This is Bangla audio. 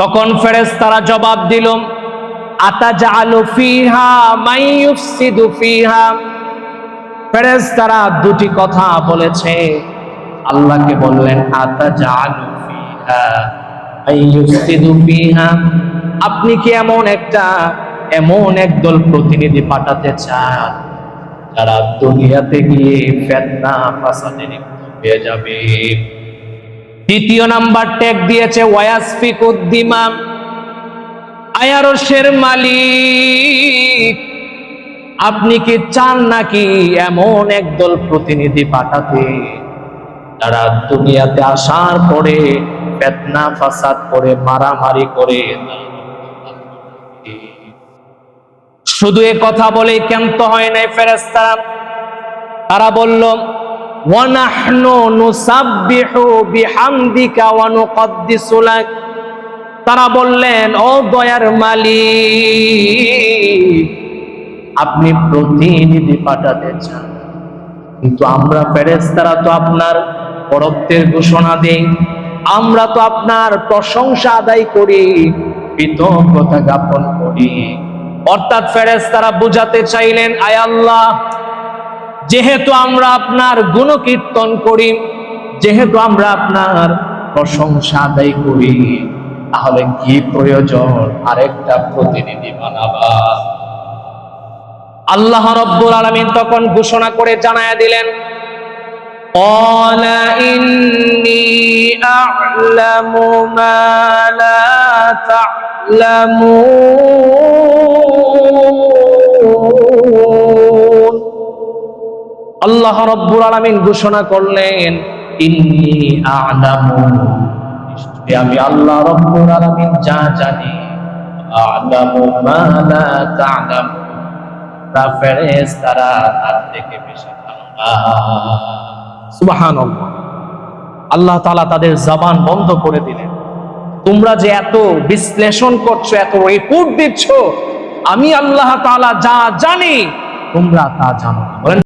তখন ফেরেশতারা জবাব দিল, আতাজালু ফিহা মান ইউফসিদু ফিহা। ফেরেশতারা দুটি কথা বলেছে। আল্লাহকে বললেন, আতাজালু ফিহা মান ইউফসিদু ফিহা, আপনি কি এমন একদল প্রতিনিধি পাঠাতে চান যারা দুনিয়াতে গিয়ে ফিতনা ফাসাদের হয়ে যাবে? দ্বিতীয় নাম্বার ট্যাগ দিয়েছে ওয়াসফিকুদ্দিমা, আয়ারশের মালিক, আপনি কি চান নাকি এমন একদল প্রতিনিধি পাঠাতে যারা দুনিয়াতে আসার পরে ফিতনা ফাসাদ করে মারামারি করে? শুধু এ কথা বলেই ক্ষান্ত হয় নাই ফেরেশতারা। তারা বলল, ওয়া নাহনু নুসাব্বিহু বিহামদিকা ওয়া নুকদ্দিসু লাক। তারা বললেন, ও দয়ার মালিক, আপনি প্রতিনিধি পাঠাতে চান, কিন্তু আমরা ফেরেশতারা তো আপনার বরত্বের ঘোষণা দেই, আমরা তো আপনার প্রশংসা আদায় করি, কৃতজ্ঞতা জ্ঞাপন করি। অর্থাৎ ফেরেশতারা বুঝাতে চাইলেন, আয় আল্লাহ, যেহেতু আমরা আপনার গুণকীর্তন করি, যেহেতু আমরা আপনার প্রশংসা আদায় করি, তাহলে কি প্রয়োজন আরেকটা প্রতিনিধি বানাবা? আল্লাহ রাব্বুল আলামিন তখন ঘোষণা করে জানায়া দিলেন, ক্বালা ইন্নী আ'লামু মা লা তা'লামুন। আল্লাহ রাব্বুল আলামিন ঘোষণা করলেন, ইন্নী আ'লামু, নিশ্চয়ই আমি আল্লাহ রাব্বুল আলামিন যা জানি, আ'লামু মা লা তা'লামুন, ফেরেশতারা তার থেকে বেশি জানে না। সুবহানাল্লাহ। আল্লাহ তাআলা তাদের জবান বন্ধ করে দিলেন। তোমরা যে এত বিশ্লেষণ করছো, এত রিপোর্ট দিচ্ছ, আমি আল্লাহ তাআলা যা জানি তোমরা তা জানো না।